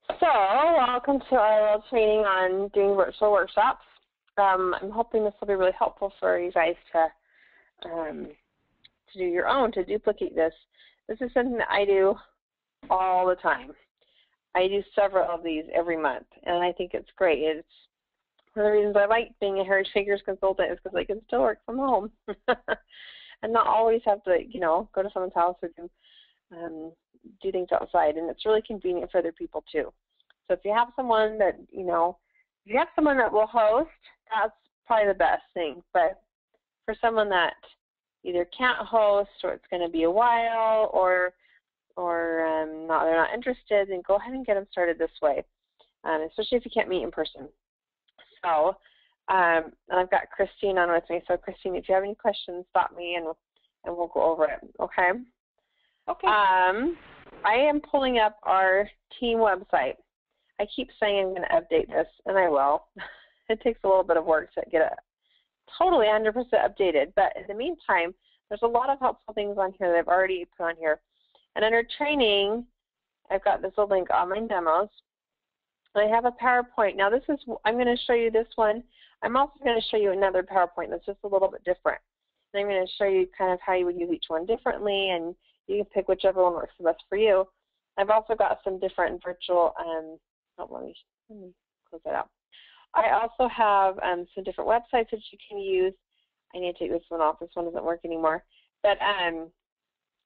So, welcome to our little training on doing virtual workshops. I'm hoping this will be really helpful for you guys to do your own, to duplicate this. This is something that I do all the time. I do several of these every month, and I think it's great. It's one of the reasons I like being a Heritage Makers consultant is because I can still work from home and not always have to, go to someone's house or do things outside, and it's really convenient for other people too. So if you have someone that, if you have someone that will host, that's probably the best thing. But for someone that either can't host or it's going to be a while or they're not interested, then go ahead and get them started this way, especially if you can't meet in person. So and I've got Christine on with me. So Christine, if you have any questions, stop me and we'll go over it. Okay? Okay. I am pulling up our team website. I keep saying I'm going to update this, and I will. It takes a little bit of work to get it totally 100% updated. But in the meantime, there's a lot of helpful things on here that I've already put on here. And under training, I've got this little link, online demos. I have a PowerPoint. Now I'm going to show you this one. I'm also going to show you another PowerPoint that's just a little bit different. And I'm going to show you kind of how you would use each one differently, and you can pick whichever one works the best for you. I've also got some different virtual, let me close that out. I also have some different websites that you can use. I need to take this one off. This one doesn't work anymore. But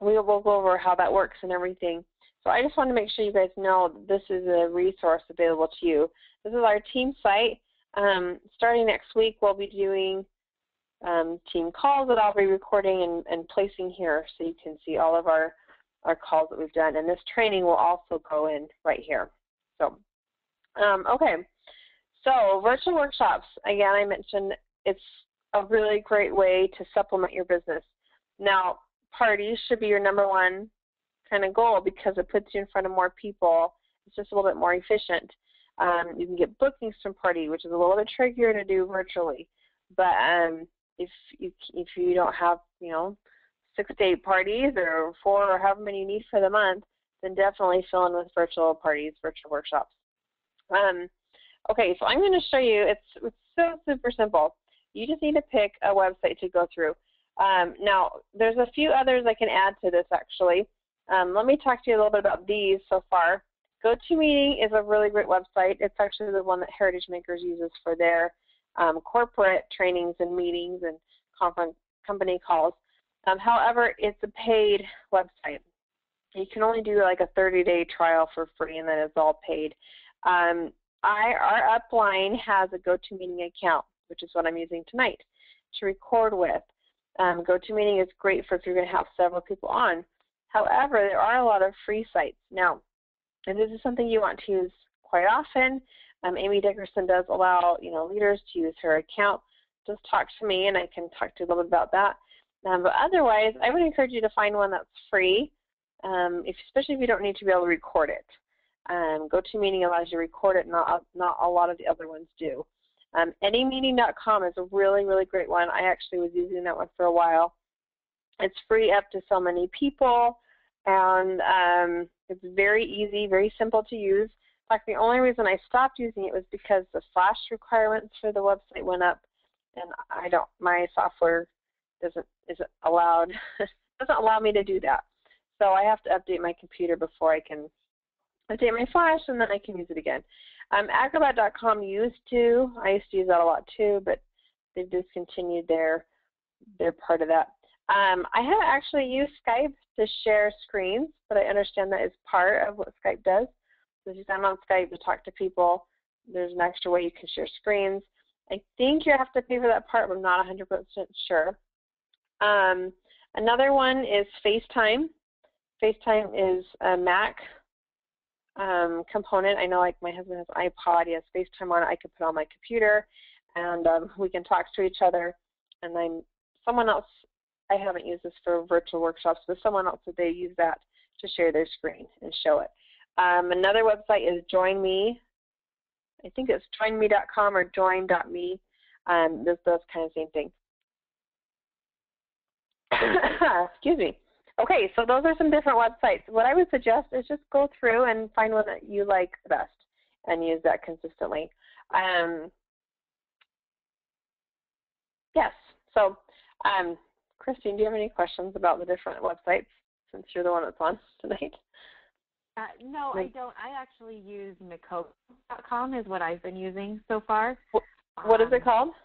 we will go over how that works and everything. So I just want to make sure you guys know this is a resource available to you. This is our team site. Starting next week, we'll be doing team calls that I'll be recording and placing here so you can see all of our calls that we've done. And this training will also go in right here. So, okay. So virtual workshops, again, I mentioned it's a really great way to supplement your business. Now, parties should be your number one kind of goal because it puts you in front of more people. It's just a little bit more efficient. You can get bookings from party, which is a little bit trickier to do virtually. But if you don't have 6 to 8 parties or 4 or however many you need for the month, then definitely fill in with virtual parties, virtual workshops. Okay, so I'm going to show you. It's so super simple. You just need to pick a website to go through. Now, there's a few others I can add to this actually. Let me talk to you a little bit about these so far. GoToMeeting is a really great website. It's actually the one that Heritage Makers uses for their corporate trainings and meetings and conference company calls. However, it's a paid website. You can only do like a 30-day trial for free, and then it's all paid. Our upline has a GoToMeeting account, which is what I'm using tonight to record with. GoToMeeting is great for if you're going to have several people on. However, there are a lot of free sites. Now, and this is something you want to use quite often. Amy Dickerson does allow leaders to use her account. Just talk to me, and I can talk to you a little bit about that. But otherwise, I would encourage you to find one that's free, especially if you don't need to be able to record it. GoToMeeting allows you to record it. Not a lot of the other ones do. Anymeeting.com is a really, really great one. I actually was using that one for a while. It's free up to so many people, and it's very easy, very simple to use. In fact, the only reason I stopped using it was because the flash requirements for the website went up, and my software isn't allowed, doesn't allow me to do that. So I have to update my computer before I can update my flash, and then I can use it again. Acrobat.com I used to use that a lot too, but they've discontinued their part of that. I haven't actually used Skype to share screens, but I understand that is part of what Skype does. So if I'm on Skype to talk to people, there's an extra way you can share screens. I think you have to pay for that part, but I'm not 100% sure. Another one is FaceTime. FaceTime is a Mac component. I know, like, my husband has an iPod. He has FaceTime on it. I could put it on my computer, and we can talk to each other. And someone else, I haven't used this for virtual workshops, but someone else, they use that to share their screen and show it. Another website is JoinMe. I think it's joinme.com or join.me. Those kind of same thing. Excuse me. Okay, so those are some different websites. What I would suggest is just go through and find one that you like the best and use that consistently. Yes, so Christine, do you have any questions about the different websites since you're the one that's on tonight? No, I don't. I actually use Mikogo.com is what I've been using so far. What is it called?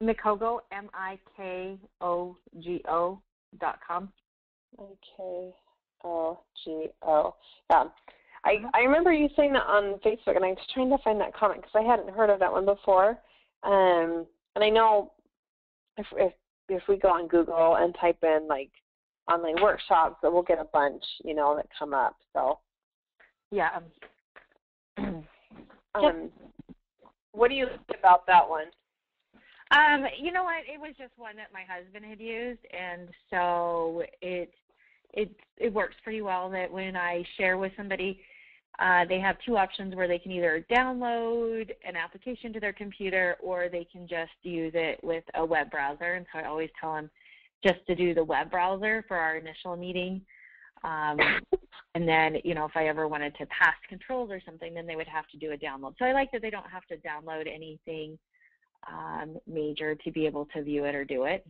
Mikogo, Mikogo.com. Mikogo. Yeah. I remember you saying that on Facebook, and I was trying to find that comment because I hadn't heard of that one before. And I know if we go on Google and type in like online workshops, that we'll get a bunch, that come up. So. Yeah. What do you think about that one? You know what? It was just one that my husband had used, and so it works pretty well. That when I share with somebody, they have two options where they can either download an application to their computer or they can just use it with a web browser. And so I always tell them just to do the web browser for our initial meeting. And then, if I ever wanted to pass controls or something, then they would have to do a download. So I like that they don't have to download anything major to be able to view it or do it.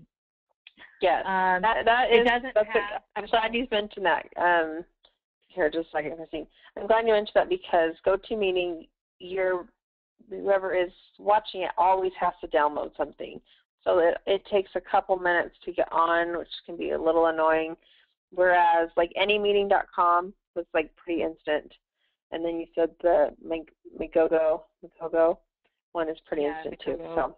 Yes, I'm glad you mentioned that. Here, just a second, Christine. I'm glad you mentioned that because GoToMeeting, whoever is watching it always has to download something. So it takes a couple minutes to get on, which can be a little annoying. Whereas like anymeeting.com was like pretty instant. And then you said the Mikogo one is pretty instant too. So.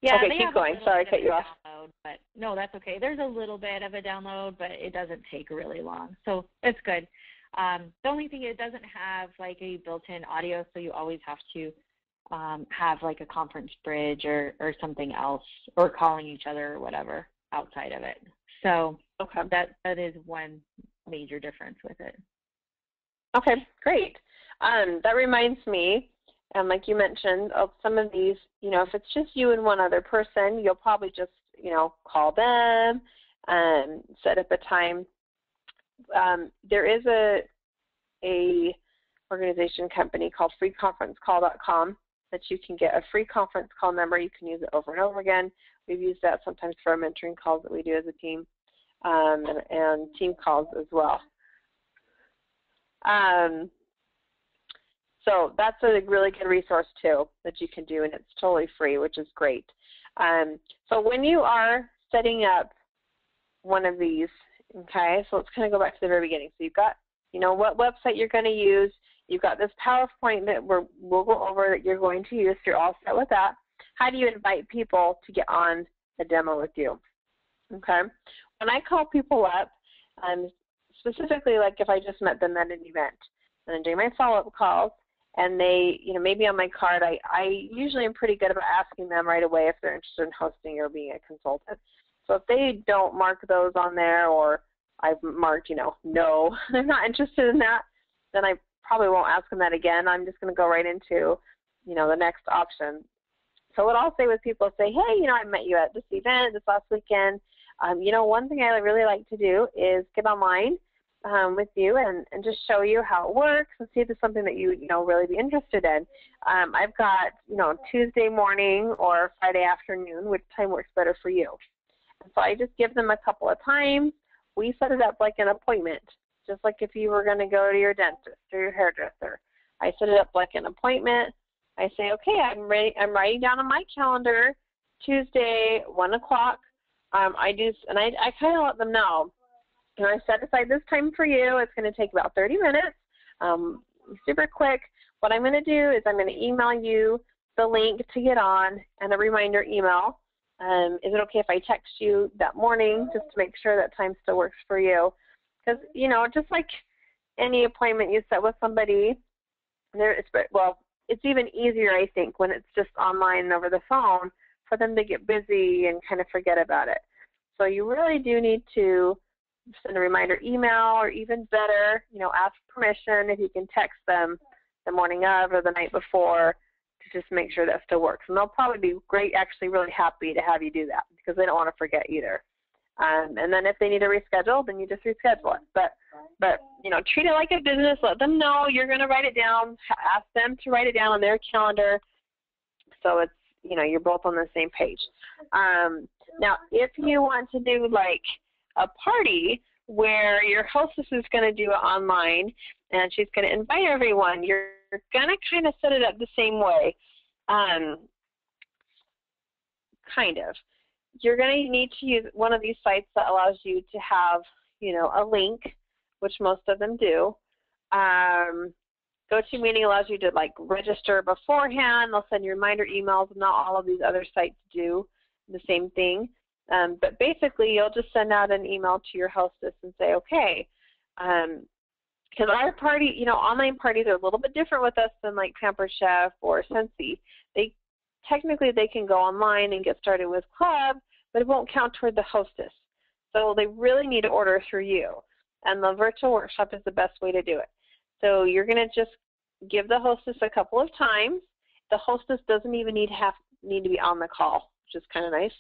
Yeah, okay, keep going. Sorry, I cut you off. Download, but no, that's okay. There's a little bit of a download, but it doesn't take really long. So it's good. The only thing, it doesn't have like a built-in audio, so you always have to have like a conference bridge or something else, or calling each other or whatever outside of it. So okay. that is one major difference with it. Okay, great. That reminds me, like you mentioned, of some of these, if it's just you and one other person, you'll probably just, call them and set up a time. There is a organization company called freeconferencecall.com that you can get a free conference call number. You can use it over and over again. We've used that sometimes for our mentoring calls that we do as a team, and team calls as well. So that's a really good resource too that you can do, and it's totally free, which is great. So when you are setting up one of these, okay, so let's kind of go back to the very beginning. So you've got, what website you're going to use. You've got this PowerPoint that we'll go over that you're going to use. So you're all set with that. How do you invite people to get on a demo with you? Okay. When I call people up, specifically like if I just met them at an event, and I'm doing my follow-up calls, and they, maybe on my card, I usually am pretty good about asking them right away if they're interested in hosting or being a consultant. So if they don't mark those on there, or I've marked, no, they're not interested in that, then I probably won't ask them that again. I'm just going to go right into, the next option. So what I'll say with people is say, hey, I met you at this event this last weekend. One thing I really like to do is get online with you and just show you how it works and see if it's something that you really be interested in. I've got Tuesday morning or Friday afternoon, which time works better for you. And so I just give them a couple of times. We set it up like an appointment, just like if you were going to go to your dentist or your hairdresser. I set it up like an appointment. I say, okay, I'm writing down on my calendar Tuesday 1 o'clock. I kind of let them know. And I set aside this time for you. It's going to take about 30 minutes, super quick. What I'm going to do is I'm going to email you the link to get on and a reminder email. Is it okay if I text you that morning just to make sure that time still works for you? Because, just like any appointment you set with somebody, it's even easier, I think, when it's just online and over the phone for them to get busy and kind of forget about it. So you really do need to send a reminder email, or even better, ask permission if you can text them the morning of or the night before to just make sure that still works. And they'll probably be actually really happy to have you do that because they don't want to forget either. And then if they need to reschedule, then you just reschedule it. But treat it like a business. Let them know you're going to write it down. Ask them to write it down on their calendar, so it's you're both on the same page. Now, if you want to do like a party where your hostess is going to do it online and she's going to invite everyone, you're going to kind of set it up the same way. Kind of. You're going to need to use one of these sites that allows you to have, a link, which most of them do. GoToMeeting allows you to like register beforehand. They'll send you reminder emails. Not all of these other sites do the same thing. But basically, you'll just send out an email to your hostess and say, okay, because our party, online parties are a little bit different with us than like Pampered Chef or Scentsy. Technically, they can go online and get started with Club, but it won't count toward the hostess. So they really need to order through you. And the virtual workshop is the best way to do it. So you're going to just give the hostess a couple of times. The hostess doesn't even need to be on the call, which is kind of nice.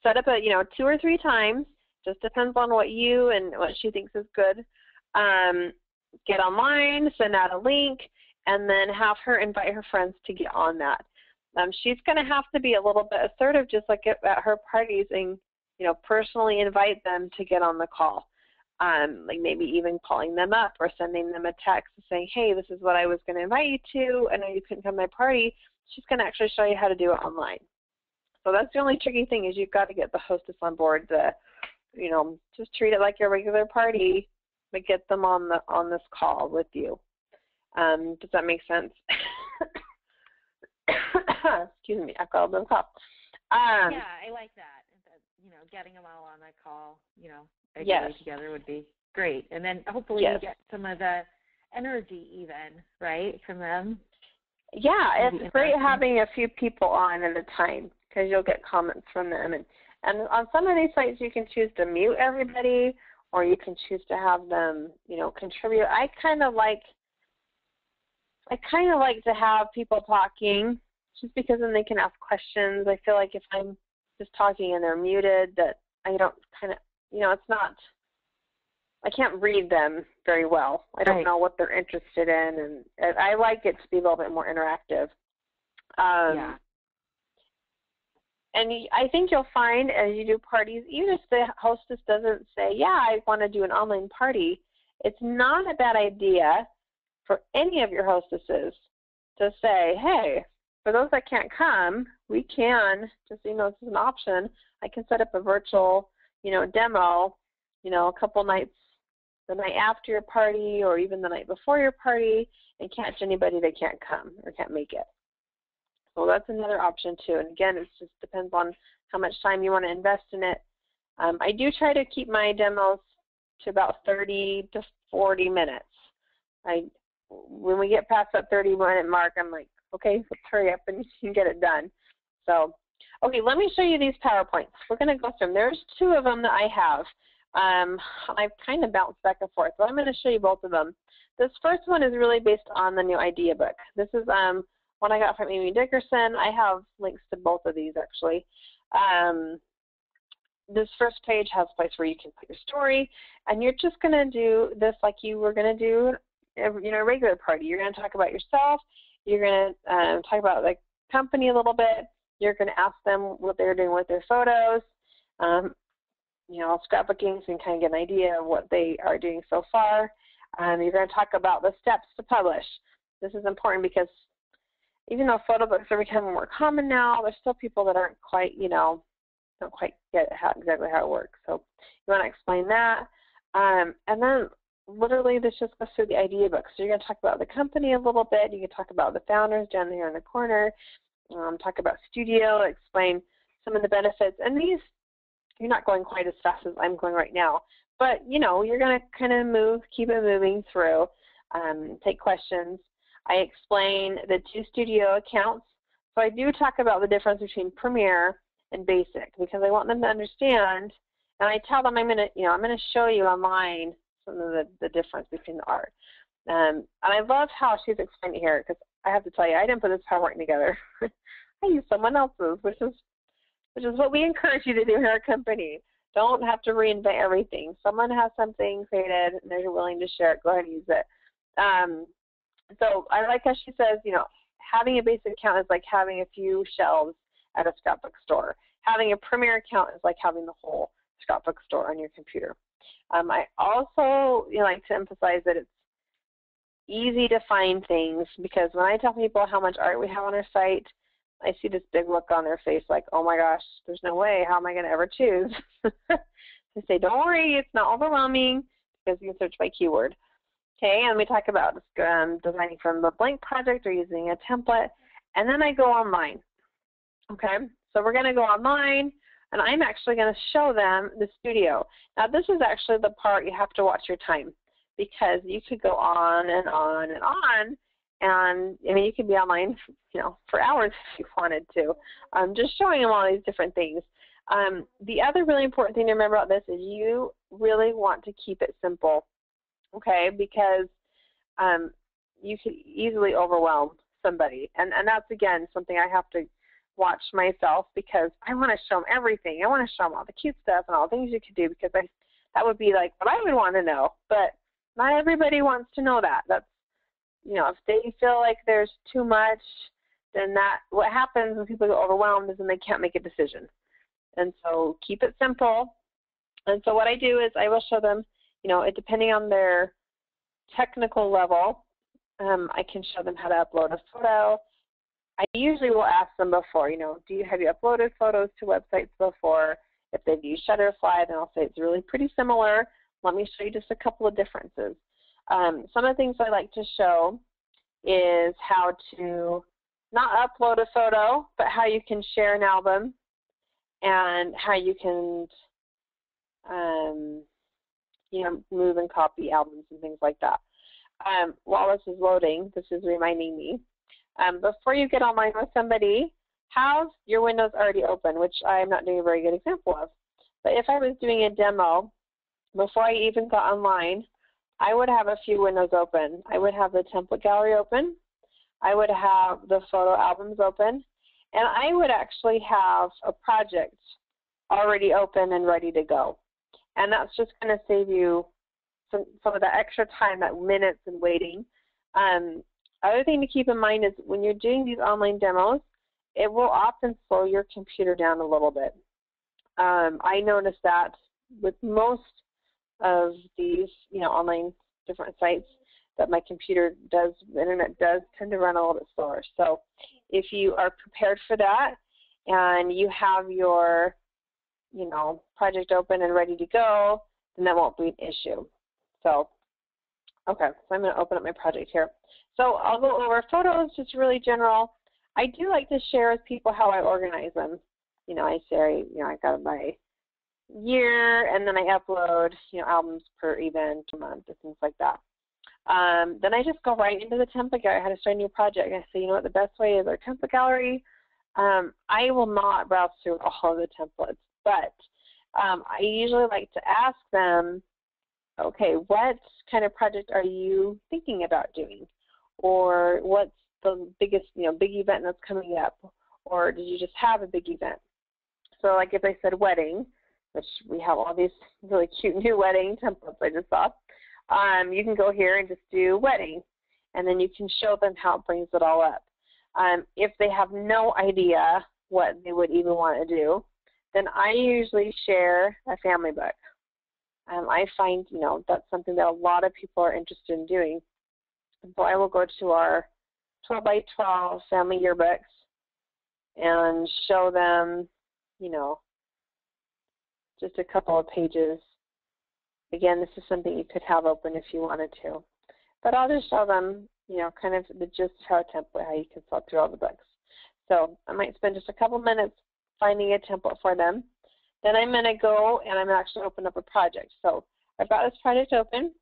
Set up 2 or 3 times. Just depends on what you and what she thinks is good. Get online, send out a link, and then have her invite her friends to get on that. She's going to have to be a little bit assertive, just like at her parties, and personally invite them to get on the call. Like maybe even calling them up or sending them a text saying, hey, this is what I was going to invite you to. I know you couldn't come to my party. She's going to actually show you how to do it online. So that's the only tricky thing, is you've got to get the hostess on board to, just treat it like your regular party, but get them on this call with you. Does that make sense? Excuse me, I've got a little cough. Yeah, I like that. Getting them all on that call, yes, together would be great. And then hopefully you get some of the energy even, right, from them. Yeah, it's great having a few people on at a time, because you'll get comments from them. And on some of these sites, you can choose to mute everybody, or you can choose to have them, contribute. I kind of like to have people talking, just because then they can ask questions. I feel like if I'm just talking and they're muted, that I don't it's not, I can't read them very well. I don't know what they're interested in, and I like it to be a little bit more interactive. Yeah. And I think you'll find as you do parties, even if the hostess doesn't say, yeah, I want to do an online party, it's not a bad idea for any of your hostesses to say, hey, for those that can't come, we can, just this is an option, I can set up a virtual, demo, a couple nights, the night after your party or even the night before your party, and catch anybody that can't come or can't make it. So that's another option too. And again, it just depends on how much time you want to invest in it. I do try to keep my demos to about 30 to 40 minutes. When we get past that 30-minute mark, I'm like, okay, let's hurry up and you can get it done. So, okay, let me show you these PowerPoints. We're going to go through them. There's 2 of them that I have. I've kind of bounced back and forth, but I'm going to show you both of them. This first one is really based on the new idea book. This is one I got from Amy Dickerson. I have links to both of these, actually. This first page has a place where you can put your story, and you're just going to do this like you were going to do a regular party. You're going to talk about yourself. You're going to talk about the company a little bit. You're going to ask them what they're doing with their photos. Scrapbooking, so you can kind of get an idea of what they are doing so far. You're going to talk about the steps to publish. This is important because even though photo books are becoming more common now, there's still people that aren't quite, don't quite get exactly how it works. So you want to explain that. And then literally this just goes through the idea book. So you're going to talk about the company a little bit. You can talk about the founders down here in the corner. Talk about studio, explain some of the benefits. And these, you're not going quite as fast as I'm going right now. But, you're going to kind of keep it moving through, take questions. I explain the 2 studio accounts. So I do talk about the difference between Premiere and Basic because I want them to understand. And I tell them I'm going to show you online some of the difference between the art. And I love how she's explained it here because I have to tell you, I didn't put this PowerPoint together. I used someone else's, which is which is what we encourage you to do in our company. Don't have to reinvent everything. Someone has something created and they're willing to share it, go ahead and use it. So I like how she says, you know, having a basic account is like having a few shelves at a scrapbook store. Having a premier account is like having the whole scrapbook store on your computer. I also like to emphasize that it's easy to find things, because when I tell people how much art we have on our site, I see this big look on their face like, oh my gosh, there's no way, how am I going to ever choose? I say, don't worry, it's not overwhelming, because you can search by keyword. Okay, and we talk about designing from the blank project or using a template, and then I go online. Okay, so we're going to go online, and I'm actually going to show them the studio. Now, this is actually the part you have to watch your time, because you could go on and on and on, and I mean, you could be online, for hours if you wanted to, just showing them all these different things. The other really important thing to remember about this is you really want to keep it simple, okay? Because you could easily overwhelm somebody, and that's again something I have to watch myself, because I want to show them everything. I want to show them all the cute stuff and all the things you could do, because that would be like what I would want to know, but not everybody wants to know that. That's, if they feel like there's too much, then what happens when people get overwhelmed is then they can't make a decision. And so keep it simple. And so what I do is I will show them, depending on their technical level, I can show them how to upload a photo. I usually will ask them before, have you uploaded photos to websites before? If they've used Shutterfly, then I'll say it's really pretty similar. Let me show you just a couple of differences. Some of the things I like to show is how to not upload a photo, but how you can share an album, and how you can, move and copy albums and things like that. While this is loading, this is reminding me, before you get online with somebody, have your windows already open, which I'm not doing a very good example of. But if I was doing a demo, before I even got online, I would have a few windows open. I would have the template gallery open. I would have the photo albums open. And I would actually have a project already open and ready to go. And that's just going to save you some of that extra time, that minutes and waiting. Other thing to keep in mind is when you're doing these online demos, it will often slow your computer down a little bit. I noticed that with most of these, online different sites, that my computer the internet does tend to run a little bit slower. So if you are prepared for that and you have your, project open and ready to go, then that won't be an issue. So, okay, so I'm going to open up my project here. So I'll go over photos, just really general. I do like to share with people how I organize them. I say, I got it by year, and then I upload, albums per event, a month, and things like that. Then I just go right into the template gallery, how to start a new project. I say, what the best way is our template gallery. I will not browse through all of the templates, but I usually like to ask them, okay, what kind of project are you thinking about doing? Or what's the biggest, big event that's coming up? Or did you just have a big event? So like if I said wedding, which we have all these really cute new wedding templates I just saw, you can go here and just do wedding, and then you can show them how it brings it all up. If they have no idea what they would even want to do, then I usually share a family book. I find, that's something that a lot of people are interested in doing. And so I will go to our 12 by 12 family yearbooks and show them, just a couple of pages. Again, this is something you could have open if you wanted to. But I'll just show them, kind of the gist of how you can sort through all the books. So I might spend just a couple minutes finding a template for them. Then I'm going to go and I'm actually open up a project. So I've got this project open.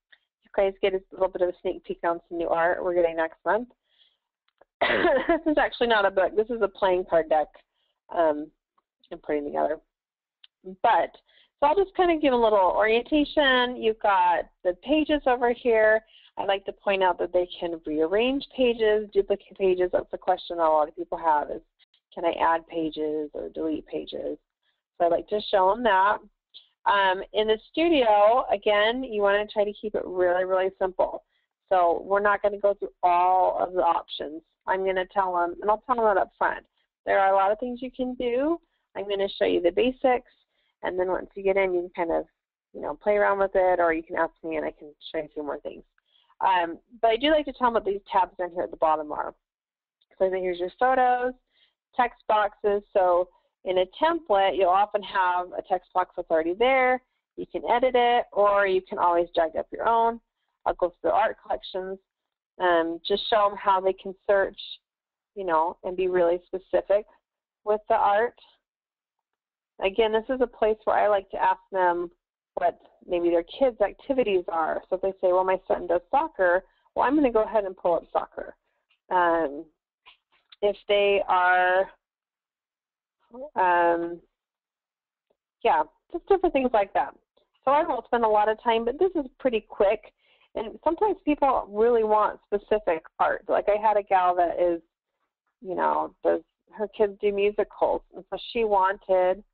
You guys get a little bit of a sneak peek on some new art we're getting next month. This is actually not a book. This is a playing card deck I'm putting together. But so I'll just kind of give a little orientation. You've got the pages over here. I like to point out that they can rearrange pages, duplicate pages. That's the question a lot of people have is, Can I add pages or delete pages? So I like to show them that. In the studio, again, you want to try to keep it really, really simple. So we're not going to go through all of the options. I'm going to tell them, and I'll tell them that up front. There are a lot of things you can do. I'm going to show you the basics, and then once you get in, you can kind of, play around with it, or you can ask me and I can show you a few more things. But I do like to tell them what these tabs down here at the bottom are. So then here's your photos, text boxes. So in a template, you'll often have a text box that's already there. You can edit it, or you can always drag up your own. I'll go through the art collections, just show them how they can search, and be really specific with the art. Again, this is a place where I like to ask them what maybe their kids' activities are. So if they say, well, my son does soccer, well, I'm going to go ahead and pull up soccer. If they are, just different things like that. So I won't spend a lot of time, but this is pretty quick. And sometimes people really want specific art. Like I had a gal that is, her kids do musicals, and so she wanted,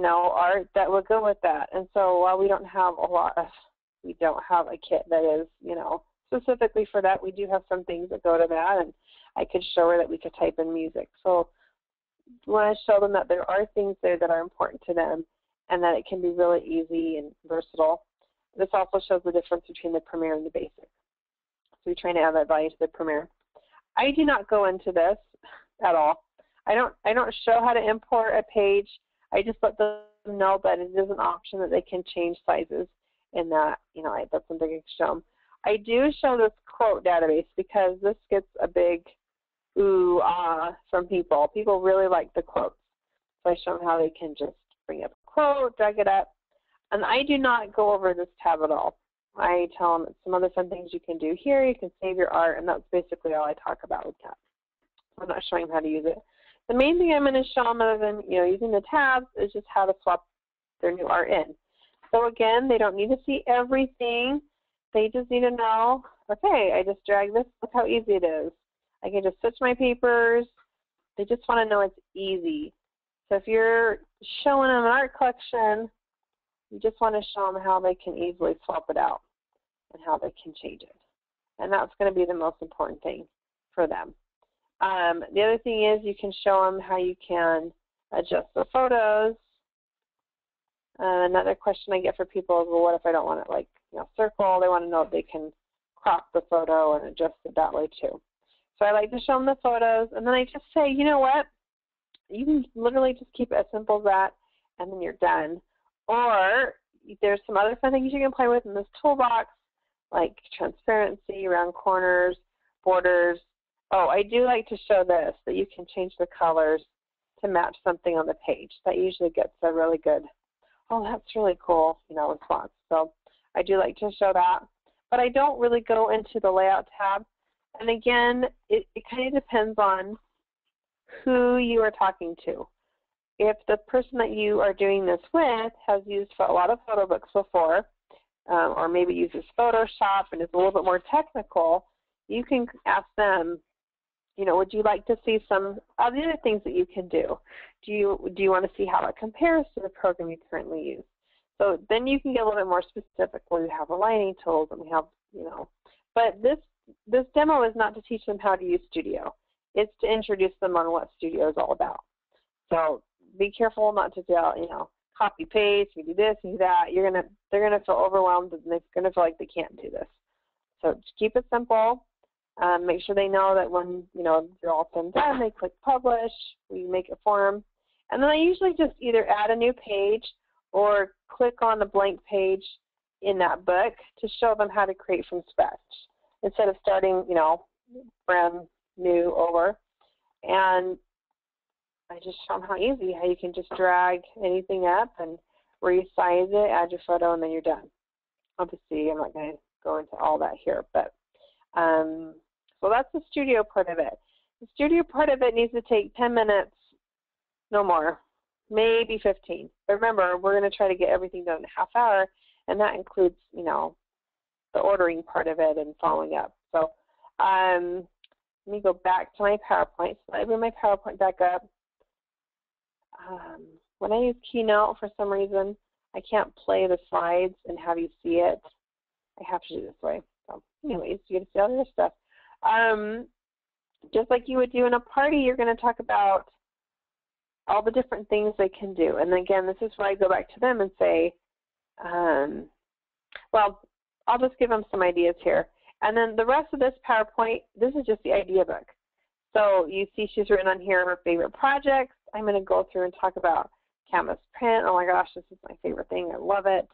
art that would go with that. And so while we don't have a kit that is, specifically for that, we do have some things that go to that, and I could show her that we could type in music. So when I show them that there are things there that are important to them and that it can be really easy and versatile. This also shows the difference between the Premier and the Basic. So we're trying to add that value to the Premier. I do not go into this at all. I don't show how to import a page. I just let them know that it is an option that they can change sizes, and that that's something I can show them. I do show this quote database because this gets a big ooh ah from people. People really like the quotes. So I show them how they can just bring up a quote, drag it up. And I do not go over this tab at all. I tell them some other fun things you can do here. You can save your art, and that's basically all I talk about with that. I'm not showing them how to use it. The main thing I'm going to show them, other than using the tabs, is just how to swap their new art in. So again, they don't need to see everything. They just need to know, okay, I just drag this. Look how easy it is. I can just switch my papers. They just want to know it's easy. So if you're showing them an art collection, you just want to show them how they can easily swap it out and how they can change it. And that's going to be the most important thing for them. The other thing is you can show them how you can adjust the photos. Another question I get for people is, well, what if I don't want it circle? They want to know if they can crop the photo and adjust it that way too. So I like to show them the photos, and then I just say, you know what? You can literally just keep it as simple as that, and then you're done. Or there's some other fun things you can play with in this toolbox, like transparency around corners, borders. Oh, I do like to show this, that you can change the colors to match something on the page. That usually gets a really good, oh, that's really cool, response. So I do like to show that. But I don't really go into the layout tab. And again, it kind of depends on who you are talking to. If the person that you are doing this with has used a lot of photo books before, or maybe uses Photoshop and is a little bit more technical, you can ask them, would you like to see some of the other things that you can do? Do you want to see how it compares to the program you currently use? So then you can get a little bit more specific. We have aligning tools, and we have, but this demo is not to teach them how to use Studio. It's to introduce them on what Studio is all about. So be careful not to tell, copy paste, you do this, you do that. They're gonna feel overwhelmed, and they're gonna feel like they can't do this. So just keep it simple. Make sure they know that when you're all done, they click publish. We make it for them, and then I usually just either add a new page or click on the blank page in that book to show them how to create from scratch instead of starting brand new over. And I just show them how easy, how you can just drag anything up and resize it, add your photo, and then you're done. Obviously, I'm not going to go into all that here, but so that's the Studio part of it. The Studio part of it needs to take 10 minutes, no more, maybe 15. But remember, we're going to try to get everything done in a half hour, and that includes, the ordering part of it and following up. So Let me go back to my PowerPoint. So I bring my PowerPoint back up. When I use Keynote, for some reason, I can't play the slides and have you see it. I have to do this way. So anyways, you get to see all your stuff. Just like you would do in a party, you're going to talk about all the different things they can do. And again, this is where I go back to them and say, well, I'll just give them some ideas here. And then the rest of this PowerPoint, this is just the idea book. So you see she's written on here her favorite projects. I'm going to go through and talk about Canvas print. Oh my gosh, this is my favorite thing. I love it.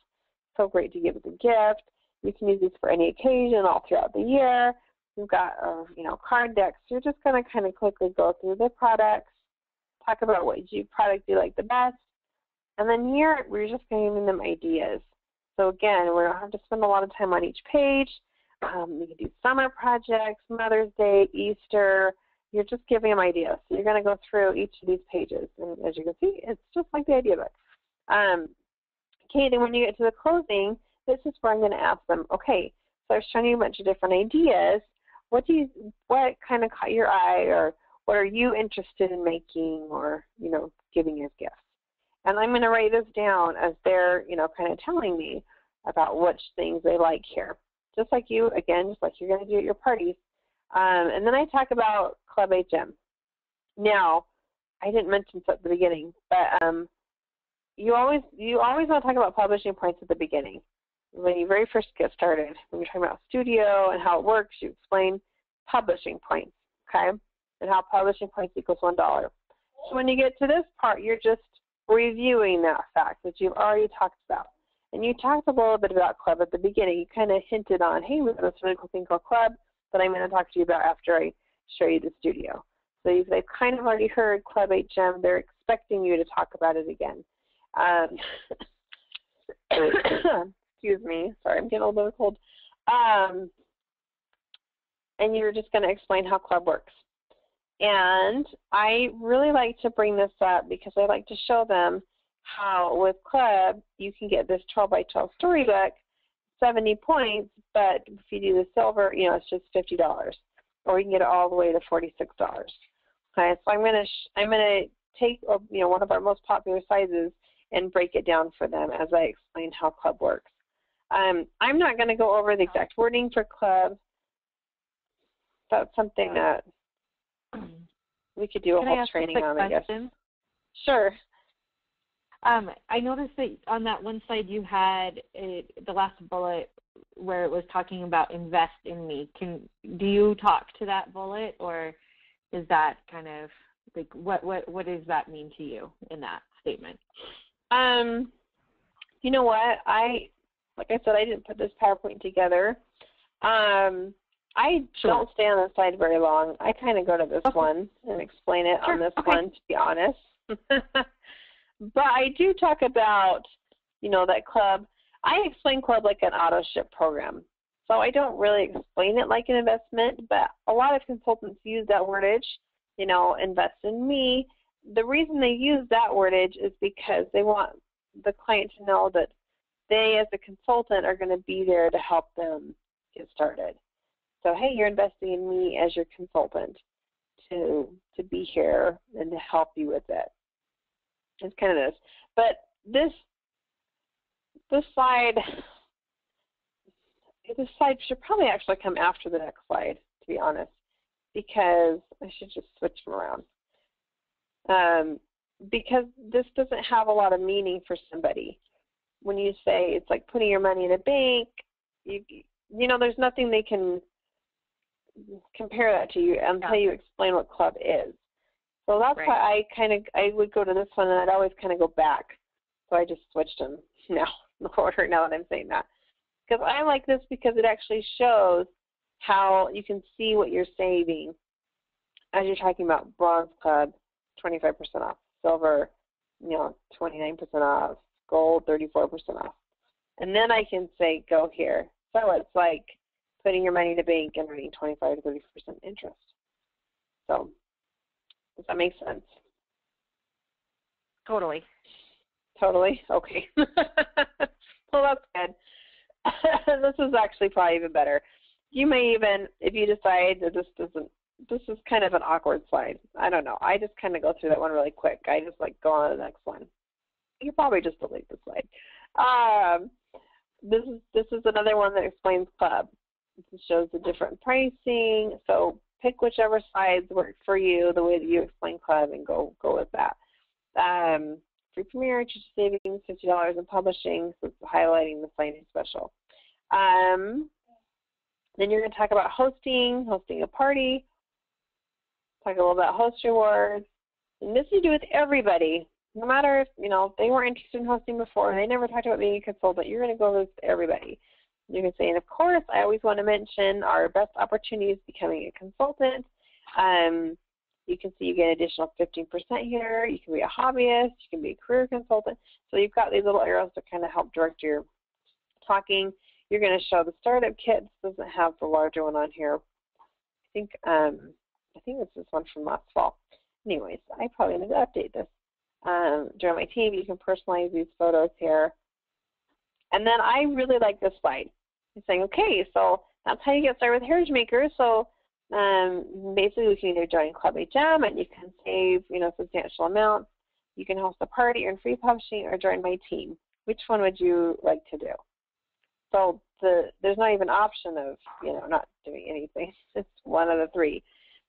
So great to give as a gift. You can use these for any occasion all throughout the year. You've got, card decks. You're just going to kind of quickly go through the products, talk about what product you like the best. And then here, we're just giving them ideas. So again, we don't have to spend a lot of time on each page. You can do summer projects, Mother's Day, Easter. You're just giving them ideas. So you're going to go through each of these pages. And as you can see, it's just like the idea book. Okay, then when you get to the closing, this is where I'm going to ask them, okay, so I've shown you a bunch of different ideas. What kind of caught your eye, or what are you interested in making or, giving as gifts? And I'm going to write this down as they're, kind of telling me about which things they like here. Just like you, again, just like you're going to do at your parties. And then I talk about Club HM. Now, I didn't mention this at the beginning, but you always want to talk about publishing points at the beginning. When you very first get started, when you're talking about Studio and how it works, you explain publishing points, okay, and how publishing points equals $1. So when you get to this part, you're just reviewing that fact that you've already talked about. And you talked a little bit about Club at the beginning. You kind of hinted on, hey, we have this really cool thing called Club that I'm going to talk to you about after I show you the Studio. So they've kind of already heard Club HM. They're expecting you to talk about it again. Excuse me. Sorry, I'm getting a little bit cold. And you're just going to explain how Club works. And I really like to bring this up because I like to show them how with Club you can get this 12 by 12 storybook, 70 points, but if you do the silver, it's just $50, or you can get it all the way to $46. Okay, so I'm going to take one of our most popular sizes and break it down for them as I explain how Club works. I'm not going to go over the exact wording for Club. That's something that we could do a whole training on, I guess. Sure. I noticed that on that one slide you had the last bullet where it was talking about invest in me. Do you talk to that bullet, or is that kind of like what does that mean to you in that statement? You know what? Like I said, I didn't put this PowerPoint together. I don't stay on this slide very long. I kind of go to this one and explain it on this one, to be honest. But I do talk about, that Club. I explain Club like an auto ship program. So I don't really explain it like an investment, but a lot of consultants use that wordage, invest in me. The reason they use that wordage is because they want the client to know that they, as a consultant, are going to be there to help them get started. So, hey, you're investing in me as your consultant to be here and to help you with it. It's kind of this. But this slide should probably actually come after the next slide, to be honest, because I should just switch them around. Because this doesn't have a lot of meaning for somebody. When you say it's like putting your money in a bank, there's nothing they can compare that to you until you explain what Club is. So that's why I would go to this one, and I'd always kind of go back. So I just switched them now, the order, now that I'm saying that. Because I like this because it actually shows how you can see what you're saving as you're talking about Bronze Club, 25% off, Silver, 29% off, Gold, 34% off. And then I can say, go here. So it's like putting your money in a bank and earning 25 to 30% interest. So does that make sense? Totally. Totally? Okay. Well, that's good. This is actually probably even better. You may even, if you decide that this doesn't this is kind of an awkward slide. I don't know. I just kind of go through that one really quick. I just like go on to the next one. You probably just delete the slide. This is another one that explains Club. It shows the different pricing. So pick whichever slides work for you, the way that you explain Club, and go with that. Free Premier, teacher savings, $50 in publishing, so it's highlighting the signing special. Then you're going to talk about hosting a party, talk a little about host rewards, and this you do with everybody. No matter if, they weren't interested in hosting before, they never talked about being a consultant, you're going to go with everybody. You can say, and of course, I always want to mention our best opportunities becoming a consultant. You can see you get additional 15% here. You can be a hobbyist. You can be a career consultant. So you've got these little arrows to kind of help direct your talking. You're going to show the startup kit. This doesn't have the larger one on here. I think it's this one from last fall. Anyways, I probably need to update this. Join my team. You can personalize these photos here. And then I really like this slide. It's saying, okay, so that's how you get started with Heritage Makers. So basically, we can either join Club HM and you can save, substantial amounts. You can host a party, earn free publishing, or join my team. Which one would you like to do? So there's not even an option of, not doing anything. It's one of the three.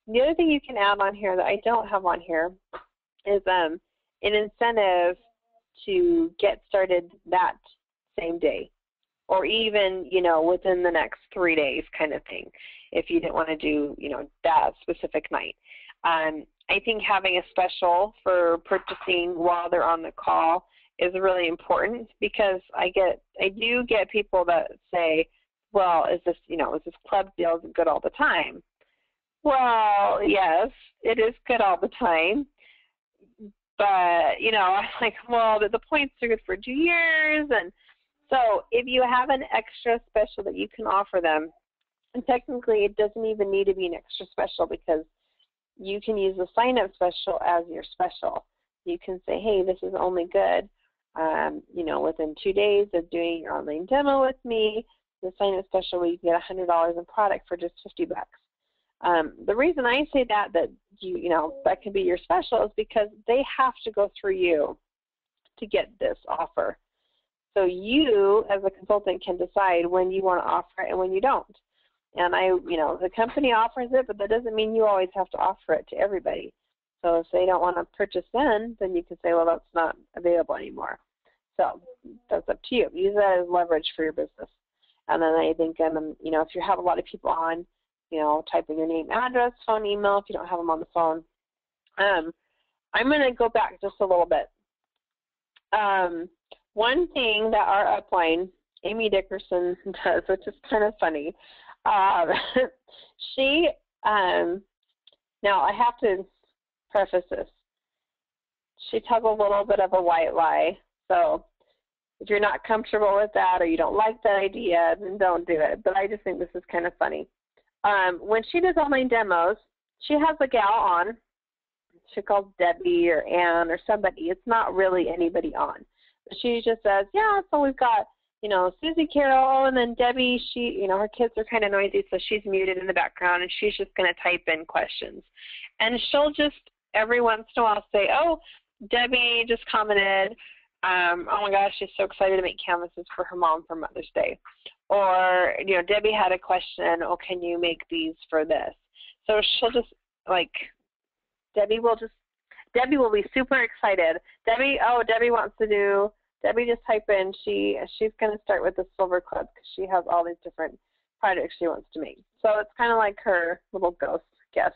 The other thing you can add on here that I don't have on here is an incentive to get started that same day, or even, within the next 3 days kind of thing, if you didn't want to do, that specific night. I think having a special for purchasing while they're on the call is really important, because I do get people that say, well, is this club deal good all the time? Well, yes, it is good all the time. But, I'm like, well, the points are good for 2 years. And so if you have an extra special that you can offer them, and technically it doesn't even need to be an extra special, because you can use the sign-up special as your special. You can say, hey, this is only good, within 2 days of doing your online demo with me. The sign-up special where you get $100 in product for just $50. The reason I say that that can be your special is because they have to go through you to get this offer. So you, as a consultant, can decide when you want to offer it and when you don't. And the company offers it, but that doesn't mean you always have to offer it to everybody. So if they don't want to purchase then you can say, well, that's not available anymore. So that's up to you. Use that as leverage for your business. And then I think, if you have a lot of people on, type in your name, address, phone, email, if you don't have them on the phone. I'm going to go back just a little bit. One thing that our upline, Amy Dickerson, does, which is kind of funny, she, now I have to preface this, she tells a little bit of a white lie. So if you're not comfortable with that, or you don't like that idea, then don't do it. But I just think this is kind of funny. When she does online demos, she has a gal on. She calls Debbie or Ann or somebody. It's not really anybody on. But she just says, yeah, so we've got, Susie Carroll, and then Debbie, she, her kids are kind of noisy, so she's muted in the background, and she's just going to type in questions. And she'll just every once in a while say, oh, Debbie just commented, oh my gosh, she's so excited to make canvases for her mom for Mother's Day. Or, Debbie had a question, oh, can you make these for this? So she'll just, Debbie will be super excited. Debbie just type in, she's going to start with the Silver Club, because she has all these different projects she wants to make. So it's kind of like her little ghost guest.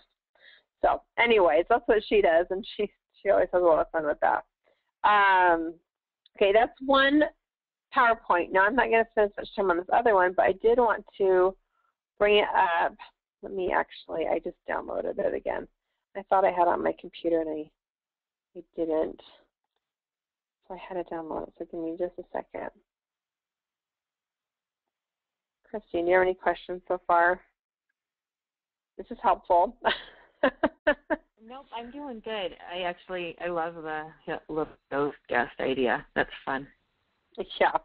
So anyways, that's what she does, and she always has a lot of fun with that. Okay, that's one PowerPoint. Now, I'm not going to spend such time on this other one, but I did want to bring it up. I just downloaded it again. I thought I had it on my computer, and I didn't. So I had to download it, so give me just a second. Christine, do you have any questions so far? This is helpful. Nope, I'm doing good. I love the little ghost guest idea. That's fun. Yeah.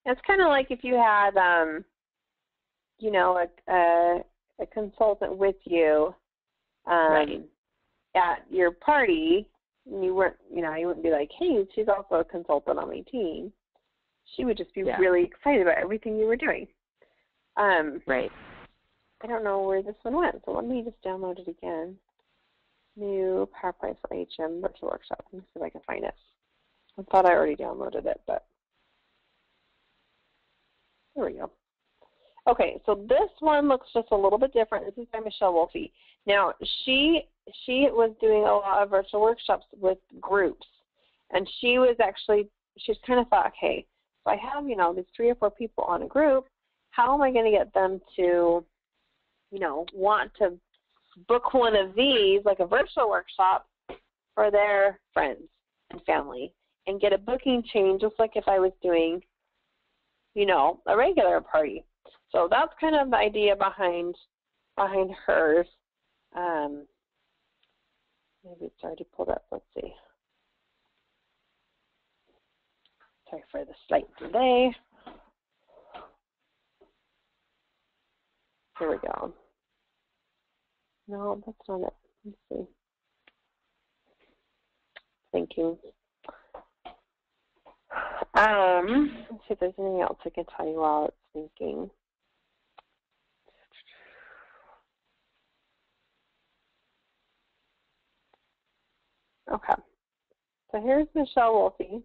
It's kind of like if you had, you know, a consultant with you Right. at your party, and you wouldn't be like, hey, she's also a consultant on my team. She would just be Yeah. really excited about everything you were doing. Right. I don't know where this one went, so let me just download it again. New PowerPoint for HM virtual workshop. Let me see if I can find it. I thought I already downloaded it, but there we go. Okay, so this one looks just a little bit different. This is by Michelle Wolfe. Now, she was doing a lot of virtual workshops with groups, and she's kind of thought, okay, so I have, these 3 or 4 people on a group. How am I going to get them to, want to book one of these, like a virtual workshop, for their friends and family, and get a booking chain just like if I was doing, a regular party. So that's kind of the idea behind hers. Maybe it's already pulled up. Let's see. Sorry for the slight delay. Here we go. No, that's not it. Let's see. Thinking. Let's see if there's anything else I can tell you while it's thinking. Okay. So here's Michelle Wolfe.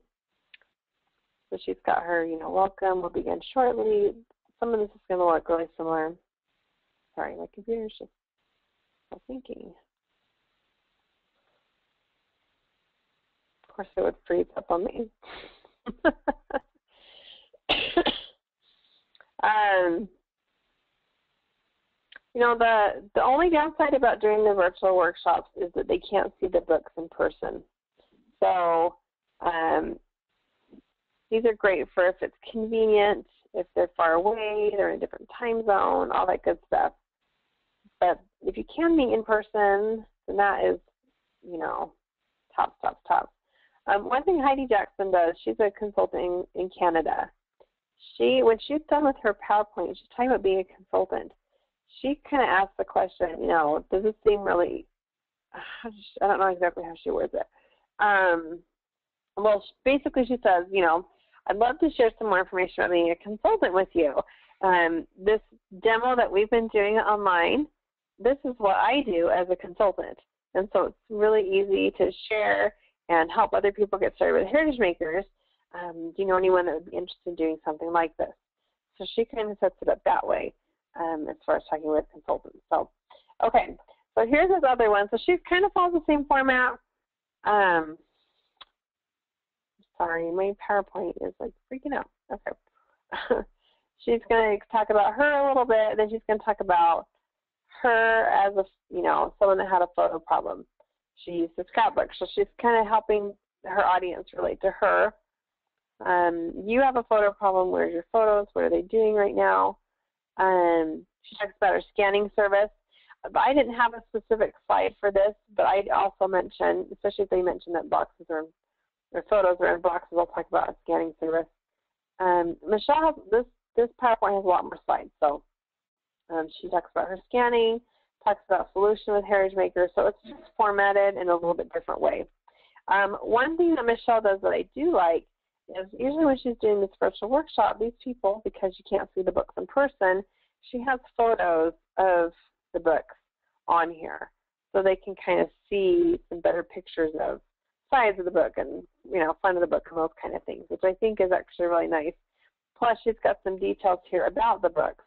So she's got her, welcome, we'll begin shortly. Some of this is going to look really similar. Sorry, my computer's just not thinking. Of course, it would freeze up on me. The only downside about doing the virtual workshops is that they can't see the books in person. So these are great for if it's convenient, if they're far away, they're in a different time zone, all that good stuff. But if you can meet in person, then that is, top. One thing Heidi Jackson does, she's a consultant in Canada. When she's done with her PowerPoint, she's talking about being a consultant. She kind of asks the question, does this seem really, I don't know exactly how she words it. Well, basically she says, I'd love to share some more information about being a consultant with you. This demo that we've been doing online, this is what I do as a consultant. And so it's really easy to share and help other people get started with Heritage Makers. Do you know anyone that would be interested in doing something like this? So she kind of sets it up that way as far as talking with consultants. So, okay, so here's this other one. So she kind of follows the same format. Sorry, my PowerPoint is like freaking out. Okay. She's going to talk about her a little bit, then she's going to talk about her as someone that had a photo problem. She used a scrapbook, so she's kind of helping her audience relate to her. You have a photo problem. Where's your photos? What are they doing right now? She talks about her scanning service. I didn't have a specific slide for this, but I'd also mention, especially if they mention that boxes or photos are in boxes, I'll talk about a scanning service. Michelle has this PowerPoint has a lot more slides, so she talks about her scanning, talks about solution with Heritage Maker, so it's just formatted in a little bit different way. One thing that Michelle does that I do like is usually when she's doing this virtual workshop, these people, because you can't see the books in person, she has photos of the books on here so they can kind of see some better pictures of size of the book and, front of the book and those kind of things, which I think is actually really nice. Plus, she's got some details here about the books.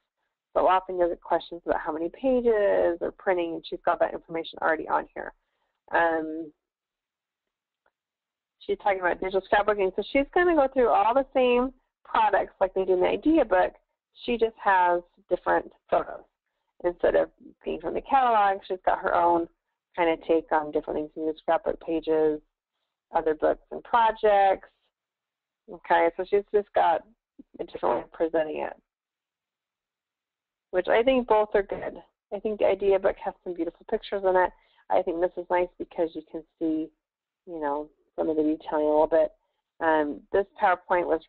So often you'll get questions about how many pages or printing, and she's got that information already on here. She's talking about digital scrapbooking. So she's going to go through all the same products like they do in the idea book. She just has different photos. Instead of being from the catalog, she's got her own kind of take on different things in the scrapbook pages, other books and projects. Okay, so she's just got a different way of presenting it, which I think both are good. I think the idea book has some beautiful pictures in it. I think this is nice because you can see, some of the detailing a little bit. This PowerPoint was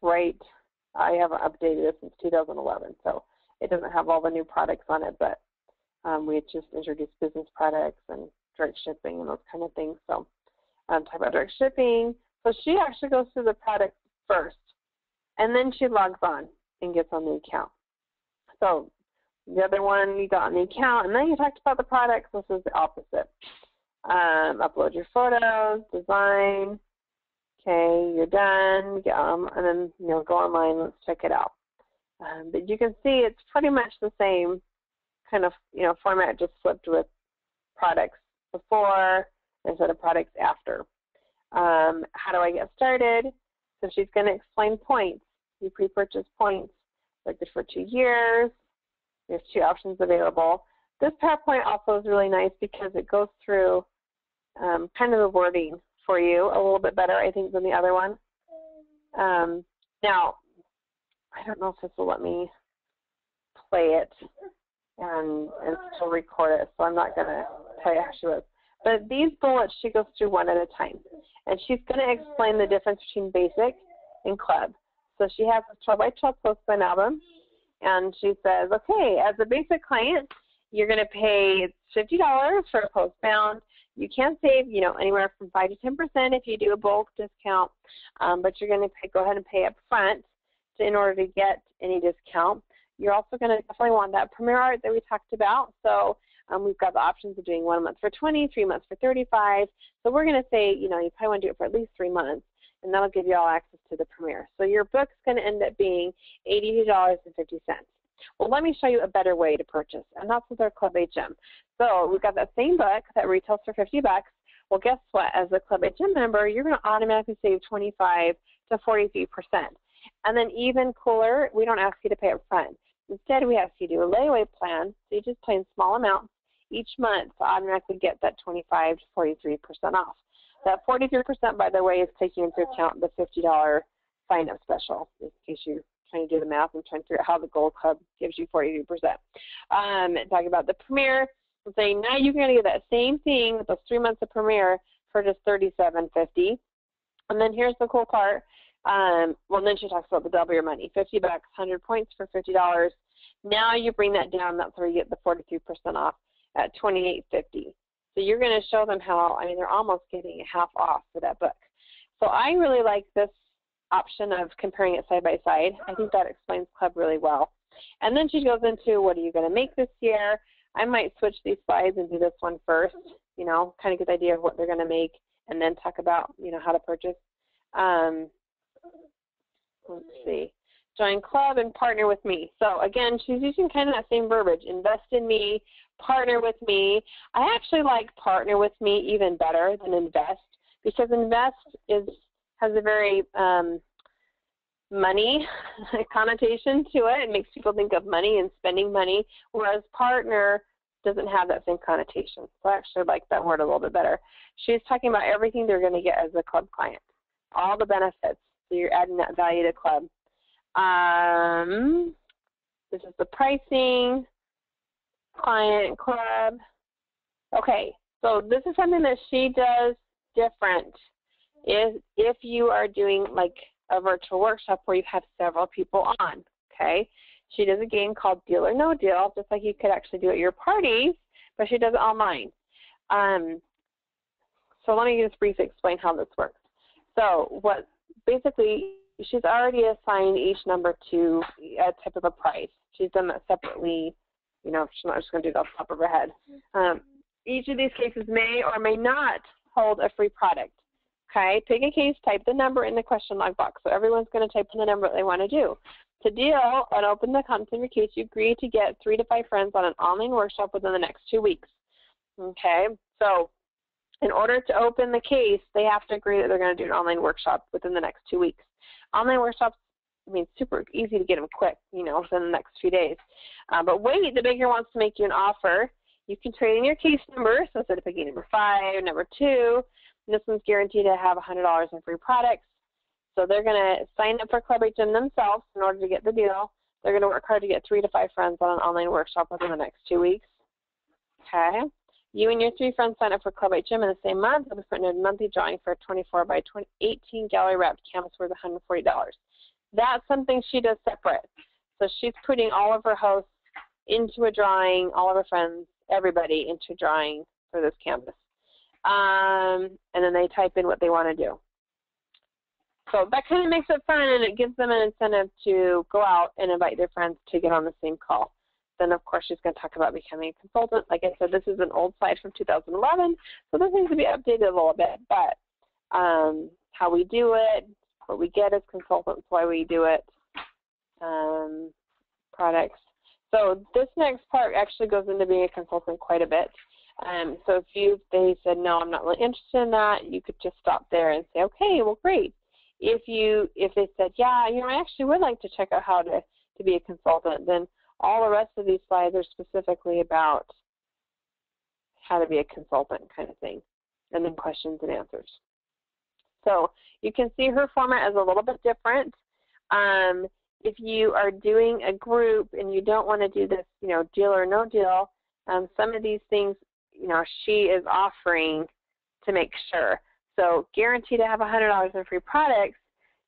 I haven't updated it since 2011, so It doesn't have all the new products on it, but we had just introduced business products and direct shipping and those kind of things. So talk about direct shipping. So she actually goes through the product first, and then she logs on and gets on the account. So the other one, you got on the account, and then you talked about the products. This is the opposite. Upload your photos, design. Okay, you're done. And then, go online. Let's check it out. But you can see it's pretty much the same kind of, format, just flipped with products before instead of products after. How do I get started? So she's going to explain points. You pre-purchase points, like this for 2 years. There's 2 options available. This PowerPoint also is really nice because it goes through kind of the wording for you a little bit better, I think, than the other one. Now, I don't know if this will let me play it and still record it, so I'm not going to tell you how she was. But these bullets, she goes through one at a time. And she's going to explain the difference between basic and club. So she has a 12 by 12 postband album, and she says, okay, as a basic client, you're going to pay $50 for a postbound. You can save, anywhere from 5 to 10% if you do a bulk discount, but you're going to go ahead and pay up front in order to get any discount. You're also going to definitely want that Premier Art that we talked about. So we've got the options of doing 1 month for $20, 3 months for $35. So we're going to say, you probably want to do it for at least 3 months, and that'll give you all access to the Premier. So your book's going to end up being $82.50. Well, let me show you a better way to purchase, and that's with our Club HM. So we've got that same book that retails for $50. Well, guess what? As a Club HM member, you're going to automatically save 25 to 43%. And then even cooler, we don't ask you to pay up front. Instead, we ask you to do a layaway plan, so you just pay in small amounts each month to automatically get that 25 to 43% off. That 43%, by the way, is taking into account the $50 sign-up special, in case you're trying to do the math and trying to figure out how the Gold Club gives you 43%. Talking about the Premier, I'm saying now you're going to get that same thing with those 3 months of Premier for just $37.50. And then here's the cool part. Well, then she talks about the double your money, $50, 100 points for $50. Now you bring that down. That's where you get the 43% off at $28.50. So you're going to show them how, they're almost getting half off for that book. So I really like this option of comparing it side by side. I think that explains Club really well. And then she goes into what are you going to make this year. I might switch these slides and do this one first, kind of get the idea of what they're going to make, and then talk about, how to purchase. Let's see. Join Club and partner with me. So again, she's using kind of that same verbiage, invest in me, partner with me. I actually like partner with me even better than invest, because invest has a very money connotation to it. It makes people think of money and spending money, whereas partner doesn't have that same connotation. So I actually like that word a little bit better. She's talking about everything they're going to get as a Club client, all the benefits. So you're adding that value to Club. This is the pricing, client, Club. Okay, so this is something that she does different. If you are doing like a virtual workshop where you have several people on, okay? She does a game called Deal or No Deal, just like you could actually do at your parties, but she does it online. So let me just briefly explain how this works. So basically, she's already assigned each number to a type of a price. She's done that separately. She's not just going to do it off the top of her head. Each of these cases may or may not hold a free product. Okay, pick a case, type the number in the question log box. So everyone's going to type in the number that they want to do. To deal and open the content of your case, you agree to get 3 to 5 friends on an online workshop within the next 2 weeks. Okay, so in order to open the case, they have to agree that they're going to do an online workshop within the next 2 weeks. Online workshops, super easy to get them quick, within the next few days. But wait, the banker wants to make you an offer. You can trade in your case number, so instead of picking number 5, number 2, this one's guaranteed to have $100 in free products. So they're going to sign up for Club HM themselves in order to get the deal. They're going to work hard to get 3 to 5 friends on an online workshop within the next 2 weeks. Okay. You and your 3 friends sign up for Club HM in the same month. They'll be putting in a monthly drawing for a 24 by 18 gallery wrapped canvas worth $140. That's something she does separate. So she's putting all of her hosts into a drawing, all of her friends, everybody into a drawing for this Canvas. And then they type in what they want to do. So that kind of makes it fun, and it gives them an incentive to go out and invite their friends to get on the same call. Then, of course, she's going to talk about becoming a consultant. Like I said, this is an old slide from 2011, so this needs to be updated a little bit. But how we do it, what we get as consultants, why we do it, products. So this next part actually goes into being a consultant quite a bit. So if they said, no, I'm not really interested in that, you could just stop there and say, okay, well, great. If they said, yeah, I actually would like to check out how to be a consultant, then all the rest of these slides are specifically about how to be a consultant kind of thing, and then questions and answers. So you can see her format is a little bit different. If you are doing a group and you don't want to do this, deal or no deal, some of these things, she is offering to make sure. So guarantee to have $100 in free products.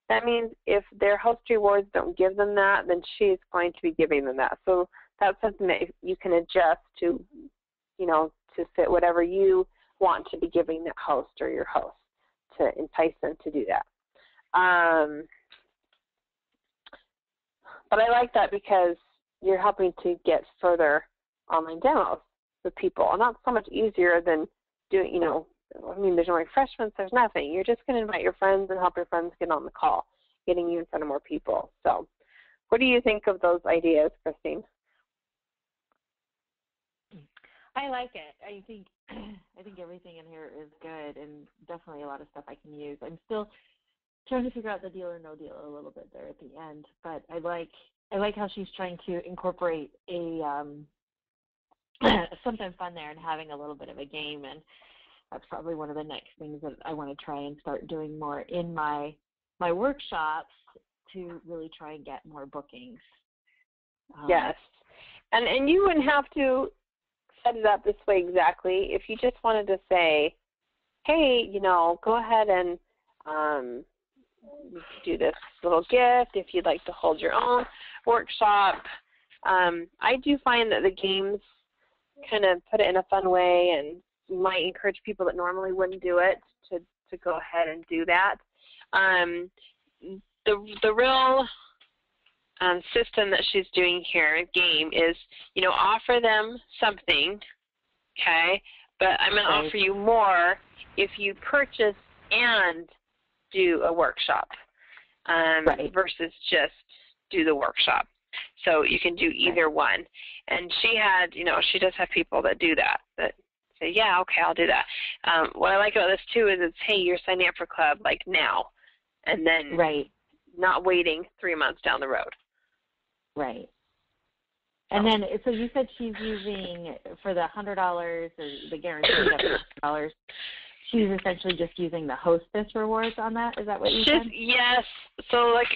That means if their host rewards don't give them that, then she's going to be giving them that. So that's something that you can adjust to, to fit whatever you want to be giving that host or your host to entice them to do that. But I like that because you're helping to get further online demos with people. And that's so much easier than doing, there's no refreshments, there's nothing. You're just going to invite your friends and help your friends get on the call, getting you in front of more people. So what do you think of those ideas, Christine? I like it. I think everything in here is good, and definitely a lot of stuff I can use. I'm still trying to figure out the deal or no deal a little bit there at the end, but I like how she's trying to incorporate a something fun there and having a little bit of a game, and that's probably one of the next things that I want to try and start doing more in my workshops to really try and get more bookings. Yes, and you wouldn't have to set it up this way exactly. If you just wanted to say, hey, go ahead and do this little gift if you'd like to hold your own workshop. I do find that the games kind of put it in a fun way and might encourage people that normally wouldn't do it to go ahead and do that. The real system that she's doing here, game, is, offer them something, okay, but I'm going to offer you more if you purchase and do a workshop versus just do the workshop. So you can do either one. And she does have people that do that say, yeah, okay, I'll do that. What I like about this, too, is it's, hey, you're signing up for club, like, now, and then not waiting 3 months down the road. Right. And then, so you said she's using, for the $100 or the guaranteed $100, she's essentially just using the hostess rewards on that. Is that what you said? Yes. So, like,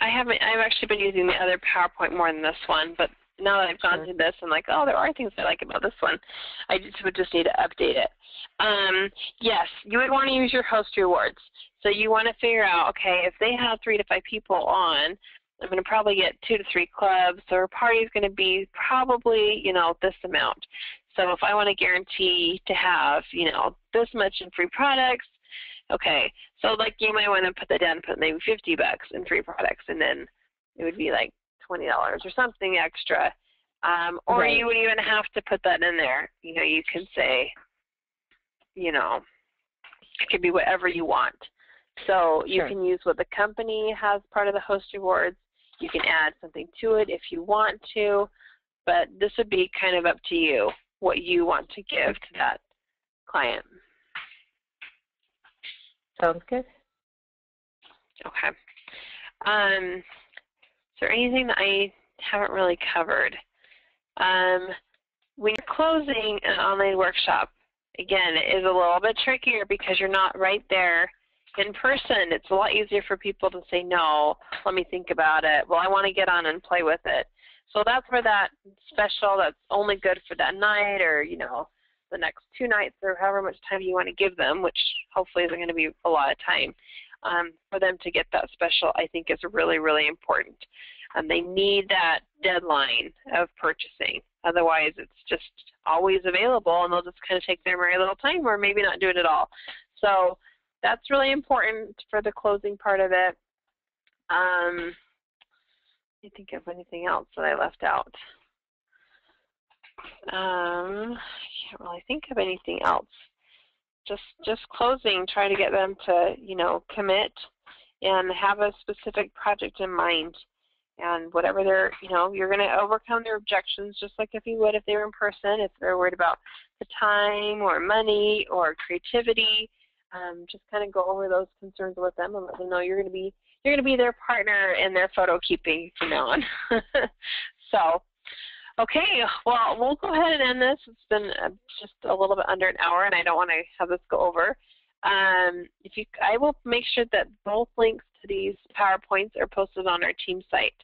I've actually been using the other PowerPoint more than this one, but now that I've gone through this, I'm like, oh, there are things I like about this one. I would just need to update it. Yes, you would want to use your host rewards. So you want to figure out, okay, if they have 3 to 5 people on, I'm going to probably get 2 to 3 clubs. So our party is going to be probably, this amount. So if I want to guarantee to have, this much in free products, okay. So like you might want to put that down, put maybe $50 in free products, and then it would be like $20 or something extra. Or you would even have to put that in there. You can say, it could be whatever you want. So you can use what the company has part of the host rewards. You can add something to it if you want to, but this would be kind of up to you, what you want to give to that client. Sounds good. Okay. Is there anything that I haven't really covered? When you're closing an online workshop, again, it is a little bit trickier because you're not right there in person. It's a lot easier for people to say, no, let me think about it. Well, I want to get on and play with it. So that's where that special that's only good for that night or, the next 2 nights or however much time you want to give them, which hopefully isn't going to be a lot of time, for them to get that special, I think is really, really important. and they need that deadline of purchasing. Otherwise, it's just always available, and they'll just kind of take their merry little time or maybe not do it at all. So that's really important for the closing part of it. Let me think of anything else that I left out. I can't really think of anything else. Just closing, try to get them to, commit and have a specific project in mind. And whatever they're, you're going to overcome their objections just like if you would if they were in person. If they're worried about the time or money or creativity, just kind of go over those concerns with them and let them know you're going to be their partner in their photo keeping from now on. So, okay, well, we'll go ahead and end this. It's been just a little bit under an hour, and I don't want to have this go over. I will make sure that both links to these PowerPoints are posted on our team site.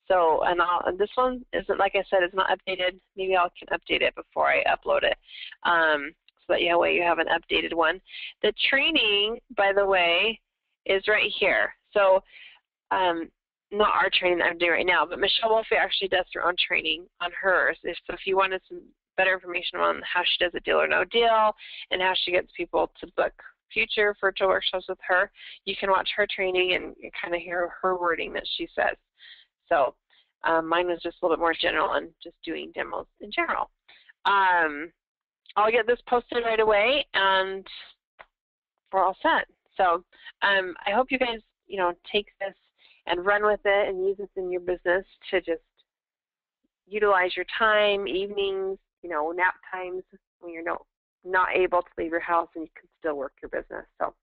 So, and this one isn't, like I said, it's not updated. Maybe I can update it before I upload it, so that way you have an updated one. The training, by the way, is right here. So, not our training I'm doing right now, but Michelle Wolfe actually does her own training on hers. So if you wanted some better information on how she does a deal or no deal and how she gets people to book future virtual workshops with her, you can watch her training and kind of hear her wording that she says. So mine was just a little bit more general and just doing demos in general. I'll get this posted right away and we're all set. So I hope you guys, take this and run with it and use this in your business to just utilize your time, evenings, nap times when you're not able to leave your house and you can still work your business. So,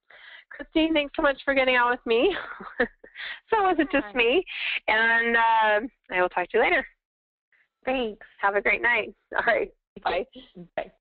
Christine, thanks so much for getting on with me. So it wasn't just me. And I will talk to you later. Thanks. Have a great night. All right. Bye. Bye.